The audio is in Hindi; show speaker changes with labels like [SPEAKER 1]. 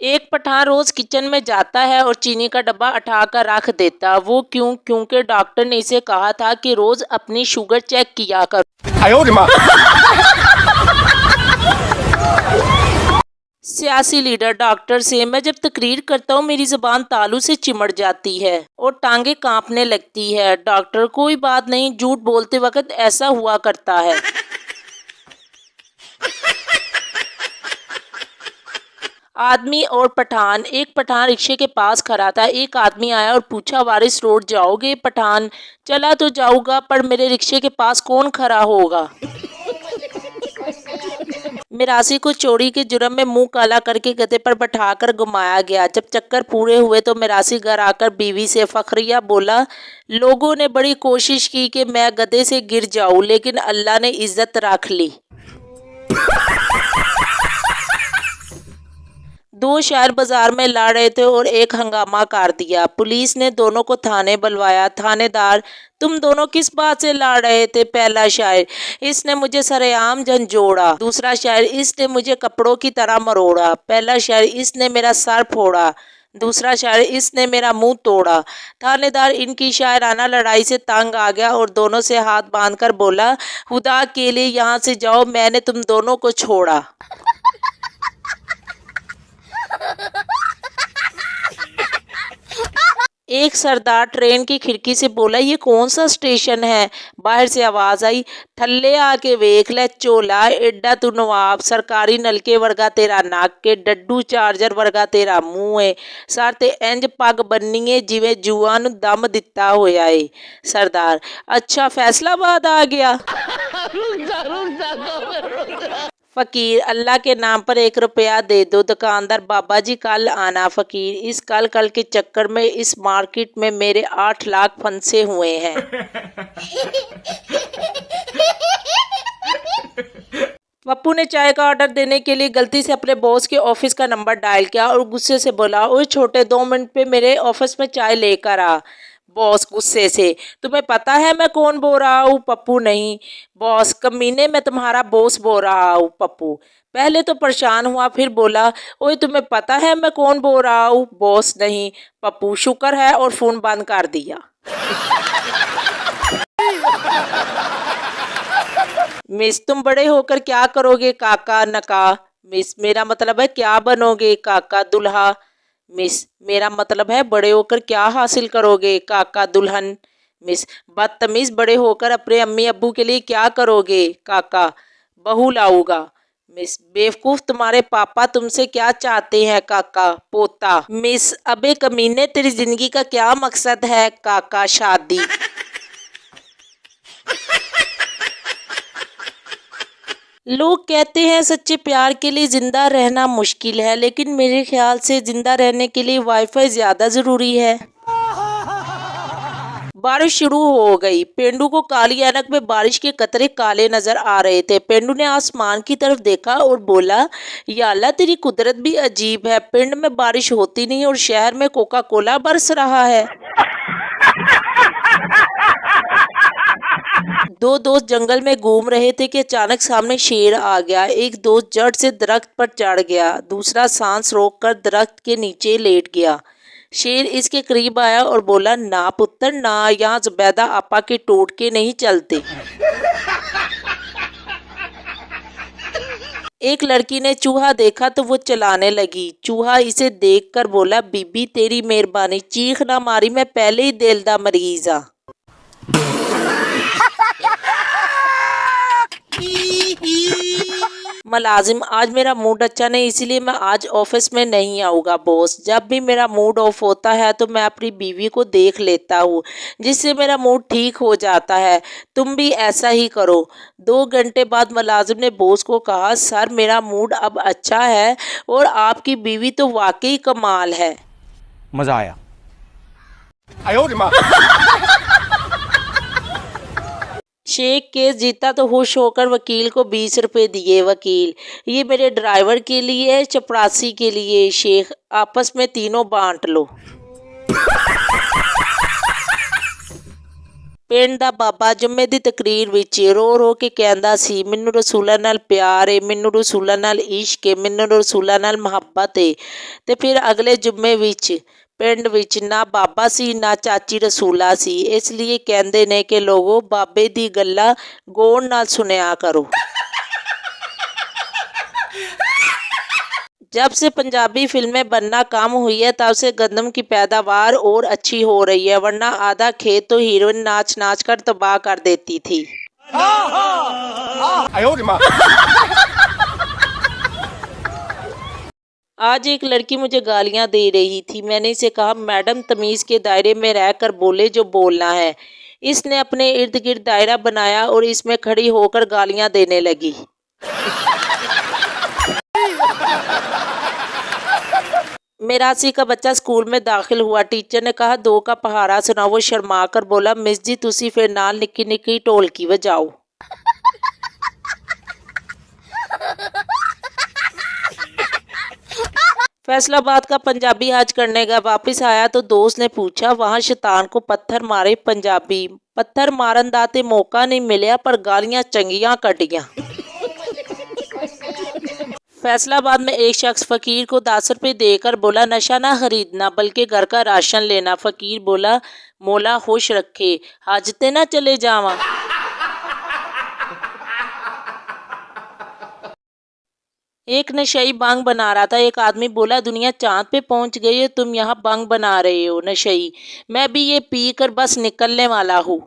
[SPEAKER 1] एक पठान रोज किचन में जाता है और चीनी का डब्बा उठा कर रख देता। वो क्यों? क्योंकि डॉक्टर ने इसे कहा था कि रोज अपनी शुगर चेक किया कर।
[SPEAKER 2] 哎呦我的妈！
[SPEAKER 1] सियासी लीडर डॉक्टर से, मैं जब तकरीर करता हूँ मेरी जुबान तालू से चिमड़ जाती है और टांगे कांपने लगती है। डॉक्टर, कोई बात नहीं, झूठ बोलते वक्त ऐसा हुआ करता है। आदमी और पठान। एक पठान रिक्शे के पास खड़ा था। एक आदमी आया और पूछा, वारिस रोड जाओगे? पठान, चला तो जाऊंगा, पर मेरे रिक्शे के पास कौन खड़ा होगा? मिरासी को चोरी के जुर्म में मुंह काला करके गधे पर बैठाकर घुमाया गया। जब चक्कर पूरे हुए तो मिरासी घर आकर बीवी से फखरिया बोला, लोगों ने बड़ी कोशिश की कि मैं गधे से गिर जाऊं, लेकिन अल्लाह ने इज्जत रख ली। दो शायर बाजार में लड़ रहे थे और एक हंगामा कर दिया। पुलिस ने दोनों को थाने बुलवाया। थानेदार, तुम दोनों किस बात से लड़ रहे थे? पहला शायर, इसने मुझे सरेआम झंझोड़ा। दूसरा शायर, इसने मुझे कपड़ों की तरह मरोड़ा। पहला शायर, इसने मेरा सर फोड़ा। दूसरा शायर, इसने मेरा मुंह तोड़ा। थानेदार इनकी शायराना लड़ाई से तंग आ गया और दोनों से हाथ बांधकर बोला, खुदा के लिए यहाँ से जाओ, मैंने तुम दोनों को छोड़ा। एक सरदार ट्रेन की खिड़की से बोला, ये कौन सा स्टेशन है? बाहर से आवाज आई, थल्ले आके वेख ले झोला, एडा तू नवाब, सरकारी नलके वर्गा तेरा नक के, डड्डू चार्जर वर्गा तेरा मुंह है, सर ते इंज पग बन्नी है जिवें जुआ नूं दम दिता होया है। सरदार, अच्छा फैसलाबाद आ गया। फकीर, अल्लाह के नाम पर 1 रुपया दे दो। दुकानदार, बाबा जी कल आना। फकीर, इस कल कल के चक्कर में इस मार्केट में मेरे 8 लाख फंसे हुए हैं। पप्पू ने चाय का ऑर्डर देने के लिए गलती से अपने बॉस के ऑफिस का नंबर डायल किया और गुस्से से बोला, ओए छोटे, 2 मिनट पे मेरे ऑफिस में चाय लेकर आ। बॉस गुस्से से, तुम्हें पता है मैं कौन बोल रहा हूँ? पप्पू, नहीं। बॉस, कमीने, मैं तुम्हारा बॉस बोल रहा हूँ। पप्पू पहले तो परेशान हुआ, फिर बोला, ओए तुम्हें पता है मैं कौन बोल रहा हूँ? बॉस, नहीं। पप्पू शुक्र है, और फोन बंद कर दिया। मिस, तुम बड़े होकर क्या करोगे? काका, नका। मिस, मेरा मतलब है क्या बनोगे? काका, दुल्हा। मिस, मेरा मतलब है बड़े होकर क्या हासिल करोगे? काका, दुल्हन। मिस, बदतमीज, बड़े होकर अपने अम्मी अब्बू के लिए क्या करोगे? काका, बहू लाऊंगा। मिस, बेवकूफ, तुम्हारे पापा तुमसे क्या चाहते हैं? काका, पोता। मिस, अबे कमीने, तेरी जिंदगी का क्या मकसद है? काका, शादी। लोग कहते हैं सच्चे प्यार के लिए जिंदा रहना मुश्किल है, लेकिन मेरे ख्याल से जिंदा रहने के लिए वाईफाई ज्यादा जरूरी है। बारिश शुरू हो गई। पेंडू को काली ऐनक में बारिश के कतरे काले नजर आ रहे थे। पेंडू ने आसमान की तरफ देखा और बोला, या अल्लाह, तेरी कुदरत भी अजीब है। पिंड में बारिश होती नहीं और शहर में कोका कोला बरस रहा है। दो दोस्त जंगल में घूम रहे थे कि अचानक सामने शेर आ गया। एक दोस्त जड़ से दरख्त पर चढ़ गया, दूसरा सांस रोककर दरख्त के नीचे लेट गया। शेर इसके करीब आया और बोला, ना पुत्र ना, यहाँ जुबैदा आपा के टोटके नहीं चलते। एक लड़की ने चूहा देखा तो वो चलाने लगी। चूहा इसे देखकर बोला, बीबी तेरी मेहरबानी, चीख ना मारी, मैं पहले ही दिल दा मरीज आ। मुलाजिम, आज मेरा मूड अच्छा नहीं, इसलिए मैं आज ऑफिस में नहीं आऊँगा। बॉस, जब भी मेरा मूड ऑफ होता है तो मैं अपनी बीवी को देख लेता हूँ, जिससे मेरा मूड ठीक हो जाता है। तुम भी ऐसा ही करो। 2 घंटे बाद मुलाजिम ने बॉस को कहा, सर मेरा मूड अब अच्छा है और आपकी बीवी तो वाकई कमाल है।
[SPEAKER 2] मजा आया। 哎呦我的妈！
[SPEAKER 1] शेख केस जीता तो खुश होकर वकील को 20 रुपए दिए। वकील, ये मेरे ड्राइवर के लिए, चपरासी के लिए। शेख, आपस में तीनों बांट लो। ਪਿੰਡ ਦਾ ਬਾਬਾ ਜੁਮੇ ਦੀ ਤਕਰੀਰ ਵਿੱਚ ਰੋ ਰੋ ਕੇ ਕਹਿੰਦਾ ਸੀ, ਮੈਨੂੰ ਰਸੂਲਾਂ ਨਾਲ ਪਿਆਰ ਏ, ਮੈਨੂੰ ਰਸੂਲਾਂ ਨਾਲ ਇਸ਼ਕ ਏ, ਮੈਨੂੰ ਰਸੂਲਾਂ ਨਾਲ ਮੁਹੱਬਤ ਏ। ਤੇ ਫਿਰ ਅਗਲੇ ਜੁਮੇ ਵਿੱਚ ਪਿੰਡ ਵਿੱਚ ਨਾ ਬਾਬਾ ਸੀ ਨਾ ਚਾਚੀ ਰਸੂਲਾ ਸੀ। ਇਸ ਲਈ ਕਹਿੰਦੇ ਨੇ ਕਿ ਲੋਗੋ ਬਾਬੇ ਦੀ ਗੱਲਾਂ ਗੌਰ ਨਾਲ ਸੁਣਿਆ ਕਰੋ। जब से पंजाबी फिल्में बनना कम हुई है तब से गंदम की पैदावार और अच्छी हो रही है, वरना आधा खेत तो हीरोइन नाच नाच कर तबाह कर देती थी।
[SPEAKER 2] 哎呦我的妈！
[SPEAKER 1] आज एक लड़की मुझे गालियां दे रही थी। मैंने इसे कहा, मैडम तमीज़ के दायरे में रहकर बोले जो बोलना है। इसने अपने इर्द गिर्द दायरा बनाया और इसमें खड़ी होकर गालियां देने लगी। मेरासी का बच्चा स्कूल में दाखिल हुआ। टीचर ने कहा, 2 का पहाड़ा सुनाओ। वो शर्मा कर बोला, मिस जी तुसी फिर नाल निक्की निक्की ढोलकी वजाओ। फैसलाबाद का पंजाबी हज करने गया, वापस आया तो दोस्त ने पूछा, वहाँ शैतान को पत्थर मारे पंजाबी। पत्थर मारन दा ते मौका नहीं मिलिया पर गालियां चंगियां कटियां। फैसलाबाद में एक शख्स फकीर को 10 रुपये देकर बोला, नशा ना खरीदना बल्कि घर का राशन लेना। फकीर बोला, मौला खुश रखे, हज ते ना चले जावा। एक नशई बांग बना रहा था। एक आदमी बोला, दुनिया चांद पे पहुंच गई है, तुम यहाँ बांग बना रहे हो। नशई, मैं भी ये पी कर बस निकलने वाला हूँ।